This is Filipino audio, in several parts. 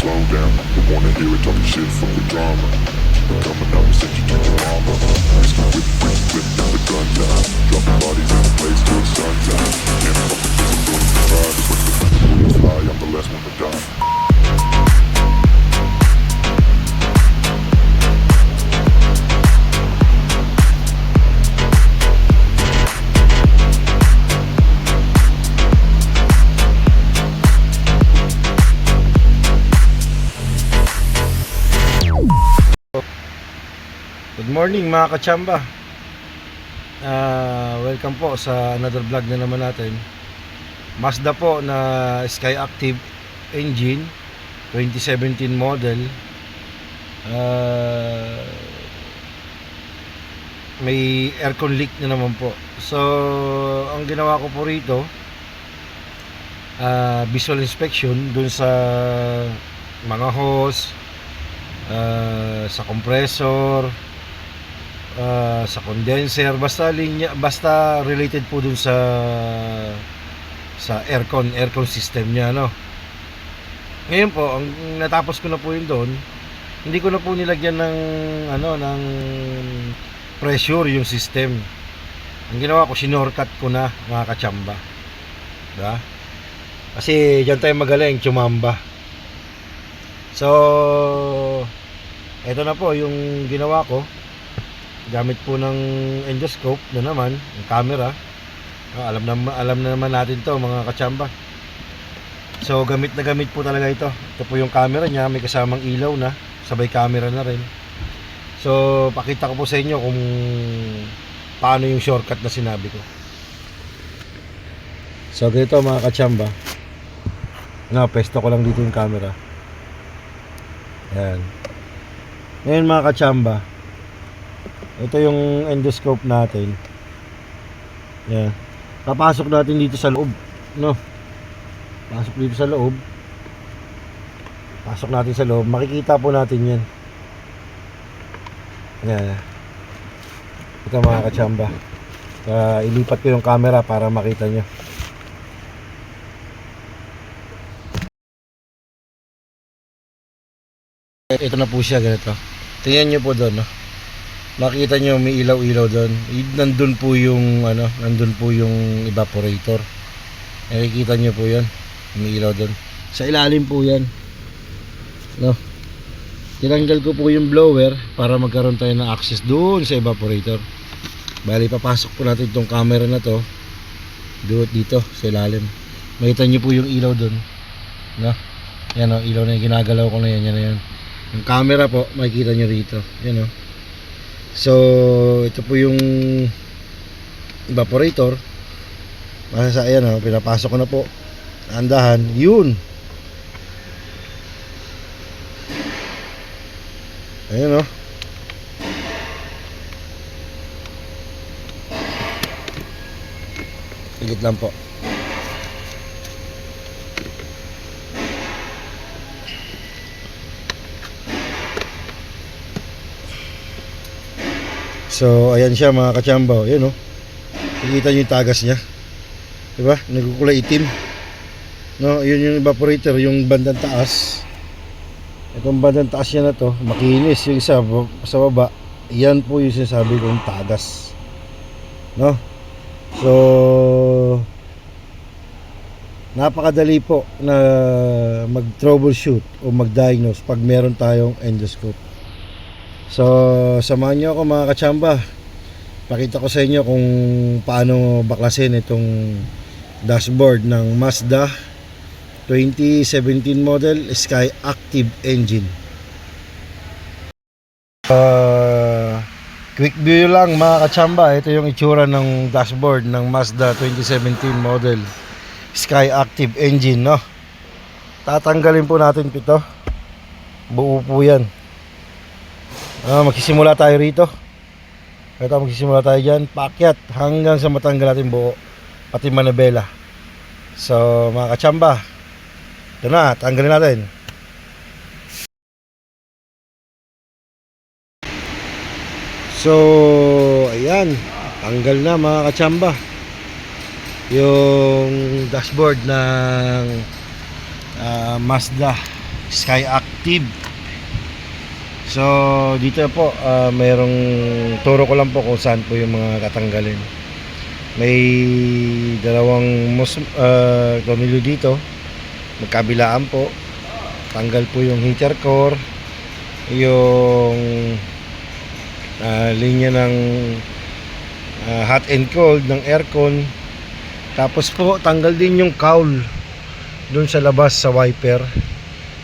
slow down. Don't wanna hear it talking shit from the drama. Coming up and send you to your mama. Used to whip, never gun down. Dropping bodies in the place till the sun's out. Can't fucking miss a bullet to ride. But when the bullets fly, I'm the last one to die. Good morning mga kachamba. Welcome po sa another vlog na naman natin. Mazda po na Sky Active engine 2017 model. May aircon leak na naman po. So ang ginawa ko po rito, visual inspection dun sa mga hose, sa compressor, sa condenser, basta related po dun sa aircon system niya, no. Ngayon po, ang natapos ko na po yun doon, hindi ko na po nilagyan ng ng pressure yung system. Ang ginawa ko, sinorkat ko na mga kachamba, diba? Kasi dyan tayo magaling chumamba. So eto na po yung ginawa ko, gamit po ng endoscope na naman, yung camera. Alam na naman natin to mga kachamba. So gamit po talaga ito. Ito po yung camera niya, may kasamang ilaw na, sabay camera na rin. So pakita ko po sa inyo kung paano yung shortcut na sinabi ko. So ganito mga kachamba, pesto ko lang dito yung camera. Yan. Ngayon mga kachamba, ito yung endoscope natin. Yan. Papasok natin dito sa loob, no? Pasok dito sa loob. Pasok natin sa loob. Makikita po natin yan. Yan. Ito mga kachamba. Ilipat ko yung camera para makita nyo. Ito na po siya, ganito. Tingnan nyo po doon, no? Makita nyo may ilaw-ilaw doon. Nandun po yung nandun po yung evaporator. Nakikita nyo po 'yan. May ilaw doon. Sa ilalim po 'yan. No. Tinanggal ko po yung blower para magkaroon tayo ng access doon sa evaporator. Bali papasok po natin itong camera na to dito sa ilalim. Makita nyo po yung ilaw doon. No. Yan o, ilaw na yung ginagalaw ko na yan. Yan na yan. Yung camera po, makikita nyo rito. Yan o. So, ito po yung evaporator. Basta ayan o, pinapasok ko na po. Andahan, yun. Ayan o. Higit lang po. So ayan siya mga kachamba. Ayan o. Nakikita nyo yung tagas niya, diba? Nagkukulay itim, no? Yun yung evaporator, yung bandang taas. Itong bandang taas niya na to, makinis. Yung isa sa baba, yan po yung sinasabi kong tagas, no? So napakadali po na mag troubleshoot o mag diagnose pag meron tayong endoscope. So samahan nyo ako mga kachamba. Pakita ko sa inyo kung paano baklasin itong dashboard ng Mazda 2017 model Sky Active engine. Quick view lang mga kachamba. Ito yung itsura ng dashboard ng Mazda 2017 model Sky Active engine, no? Tatanggalin po natin ito. Buo po yan. Magsisimula tayo rito. Ito, magsisimula tayo dyan, paakyat hanggang sa matanggal natin buo, pati manabela. So mga kachamba, ito na, tanggalin natin. So ayan, tanggal na mga kachamba yung dashboard ng Mazda Sky Active. So dito po mayroong turo ko lang po kung saan po yung mga tatanggalin. May dalawang tornilyo dito, magkabilaan po. Tanggal po yung heater core, yung linya ng hot and cold ng aircon. Tapos po tanggal din yung cowl dun sa labas sa wiper.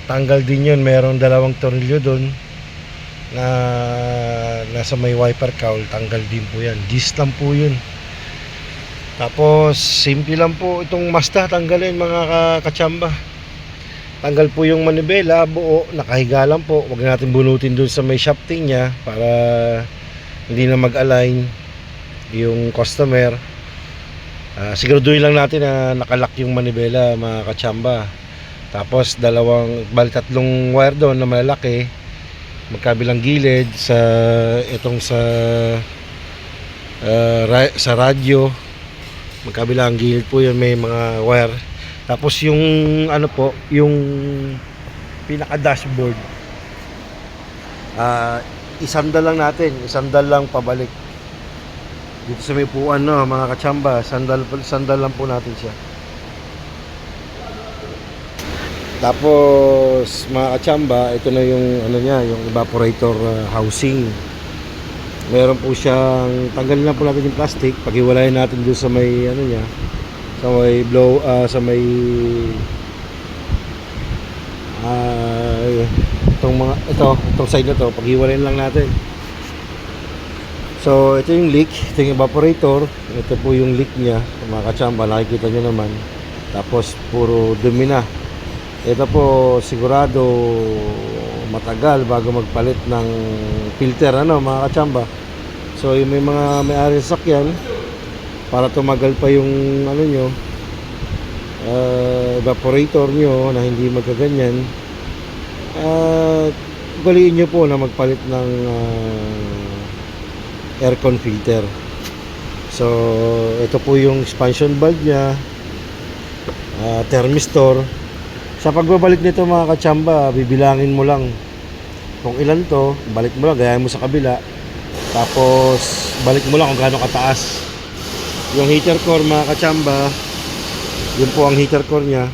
Tanggal din yun, merong dalawang tornilyo dun na nasa may wiper cowl. Tanggal din po yan, gis lang po yun. Tapos simple lang po itong Mazda tanggalin mga katsamba. Tanggal po yung manibela buo, nakahiga lang po. Huwag natin bunutin dun sa may shafting niya para hindi na mag-align yung customer. Siguraduhin lang natin na nakalock yung manibela mga katsamba. Tapos tatlong wire doon na malalaki, magkabilang gilid sa sa radyo, magkabilang gilid po yun, may mga wire. Tapos yung yung pinaka dashboard, isandal lang natin, isandal lang pabalik dito sa may upuan, no mga katsamba. Sandal lang po natin siya. Tapos mga katsamba, ito na yung yung evaporator housing. Meron po siyang, tanggalin lang po natin yung plastic, paghiwalayin natin doon sa may niya, sa may itong side na to, paghiwalayin lang natin. So ito yung leak, ito yung evaporator, ito po yung leak niya mga katsamba, nakikita nyo naman. Tapos puro dumi na. Ito po sigurado matagal bago magpalit ng filter mga katsamba. So yung may mga may-ari sa sakyan, para tumagal pa yung evaporator nyo na hindi magkaganyan, galiin nyo po na magpalit ng aircon filter. So ito po yung expansion valve nya, thermistor. Sa pagbabalik nito mga katsamba, bibilangin mo lang kung ilan to, balik mo lang, gayahin mo sa kabila, tapos balik mo lang kung gaano kataas yung heater core mga katsamba. Yun po ang heater core nya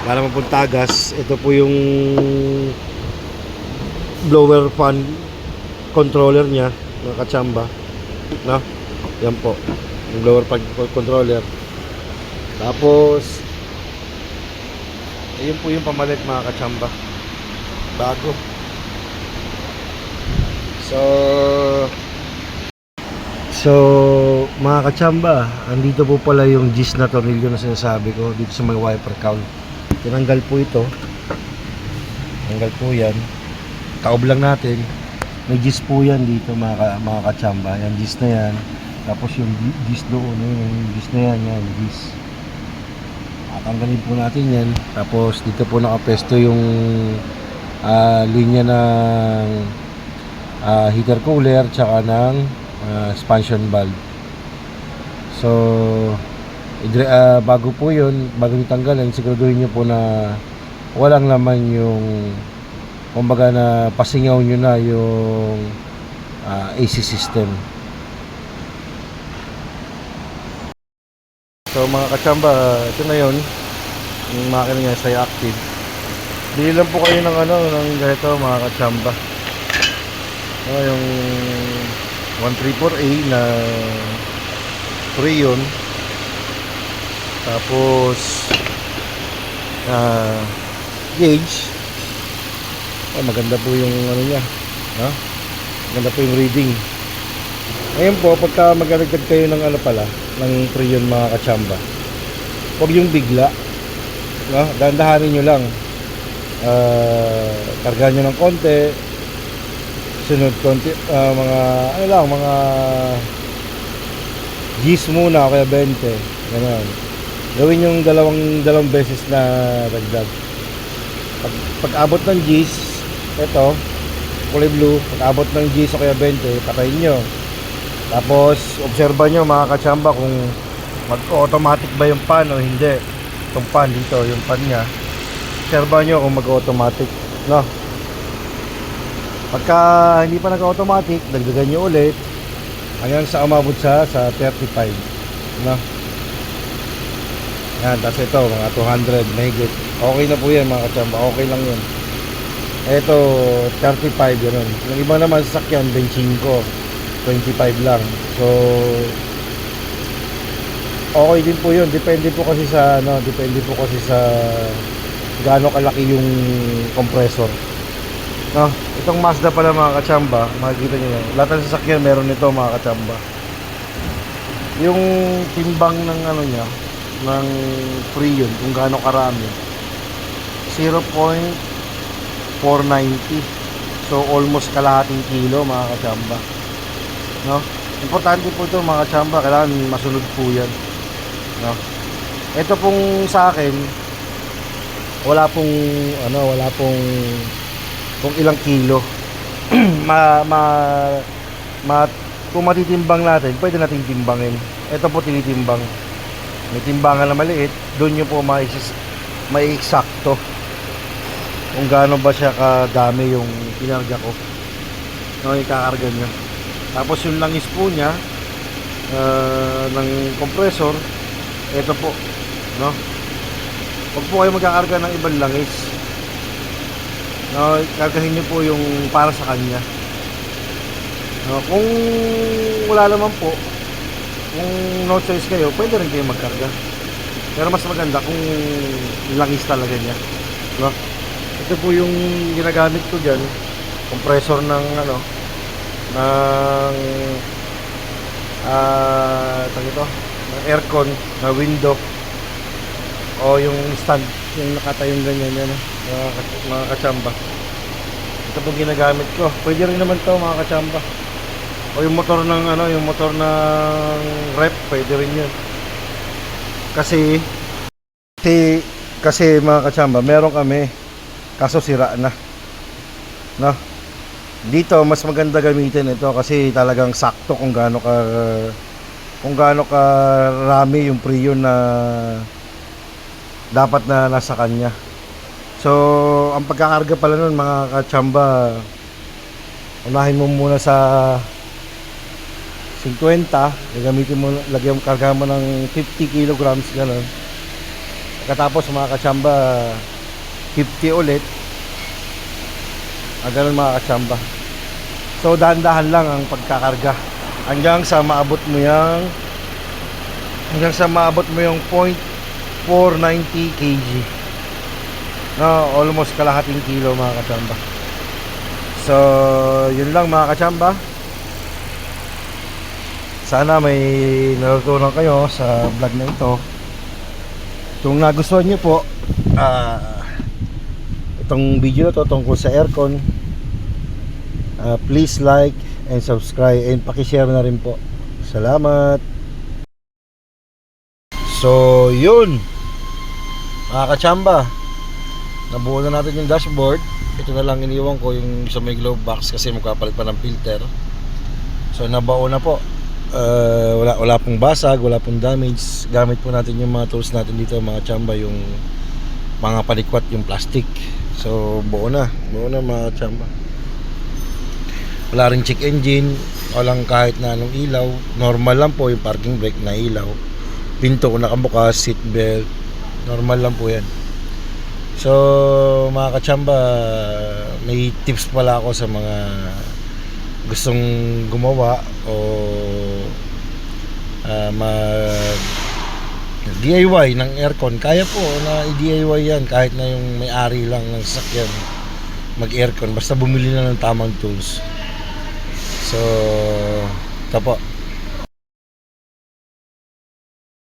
para mapunta gas. Ito po yung blower fan controller nya mga katsamba, no? Yan po yung blower fan controller. Tapos ayun po yung pamalit mga katsamba, bago. So mga katsamba, andito po pala yung gis na tornilyo na sinasabi ko dito sa may wiper cowl. Tinanggal po ito, tanggal po yan, kaob lang natin. May gis po yan dito mga katsamba, yan gis na yan. Tapos yung gis doon, yung gis na yan, yan gis. Tanggalin po natin yan. Tapos dito po nakapesto yung linya ng heater cooler tsaka ng expansion valve. So bago po yun, bago nyo tanggalin, siguraduhin nyo po na walang laman yung, kumbaga na pasingaw nyo na yung AC system. So mga katsamba, ito na yun, yung makina niya Sky Active. Bili lang po kayo ng ng ganito mga katsamba. Yung 134A na Freon. Tapos gauge. Maganda po yung niya, maganda po yung reading. Ngayon po, pagka magdagdag kayo ng ng Freon mga katsamba, huwag yung bigla, dahan-dahanin nyo lang. Kargahan nyo ng konti, sunod konti, mga G's muna o kaya 20, gano'n. Gawin yung dalawang beses na dagdag. Pag abot ng G's, ito kulay blue, pag abot ng G's o kaya 20, patayin nyo. Tapos obserba nyo mga katsamba kung mag-automatic ba yung pan o hindi. Itong pan dito, yung pan nya, obserbahan nyo kung mag-automatic, no? Pagka hindi pa nag-automatic, dagdagan nyo ulit hanggang sa umabot sa 35, no? Yan, tapos ito mga 200 mahigit. Okay na po yan mga kachamba, okay lang yun. Ito 35 gano'n. Yung iba naman sasakyan 25, 25 lang. So okay din po yun. Depende po kasi sa gaano kalaki yung compressor, no? Itong Mazda pala mga kachamba, makikita nyo yan. Lahat ng sasakyan meron nito mga kachamba. Yung timbang ng ano niya, ng Freon, kung gaano karami, 0.490. So almost kalahating kilo mga kachamba, no? Importante po ito mga kachamba, kailangan masunod po yan, no? Ito pong sa akin, wala pong kung ilang kilo. Kung matitimbang natin, pwede nating timbangin. Ito po tinitimbang. May timbangan na maliit, doon nyo po may eksakto kung gaano ba siya kadami yung kinarga ko, no, yung kakarga niya. Tapos yung langis po niya ng compressor, ito po, no? Huwag po kayo magkakarga ng ibang langis, no? Kargahin nyo po yung para sa kanya, no? Kung wala naman po, kung no choice kayo, pwede rin kayo magkarga. Pero mas maganda kung langis talaga niya, no? Ito po yung ginagamit ko dyan, compressor ng ano, ng ng aircon na window, o yung stand, yung nakatayong ganyan yan, mga kachamba. Ito po ginagamit ko. Pwede rin naman to mga kachamba. O yung motor ng yung motor ng rep, pwede rin yun. Kasi mga kachamba, meron kami, kaso sira na, no? Dito mas maganda gamitin ito kasi talagang sakto kung gaano ka rami yung Freon na dapat na nasa kanya. So ang pagkakarga pala nun mga kachamba, unahin mo muna sa 50, karga mo ng 50 kilograms gano'n. Pagkatapos mga kachamba 50 ulit, ganun mga kachamba. So dahan-dahan lang ang pagkakarga hanggang sa maabot mo yung 0.490 kg, no, almost kalahating kilo mga kachamba. So yun lang mga kachamba. Sana may natutunan kayo sa vlog na ito. Kung nagustuhan nyo po itong video na to tungkol sa aircon, please like and subscribe and pakishare na rin po. Salamat. So yun mga kachamba, nabuo na natin yung dashboard. Ito na lang iniwan ko yung sa may glove box kasi magkapalit pa ng filter. So nabuo na po. Wala pong basag, wala pong damage. Gamit po natin yung mga tools natin dito mga chamba, yung mga palikwat, yung plastic. So buo na mga chamba. Wala rin check engine, walang kahit na anong ilaw. Normal lang po yung parking brake na ilaw, pinto ko nakabukas, seat belt, normal lang po yan. So mga kachamba, may tips pala ako sa mga gustong gumawa o mag DIY ng aircon. Kaya po na i-DIY yan kahit na yung may-ari lang ng sasakyan mag-aircon, basta bumili na ng tamang tools. So ito po.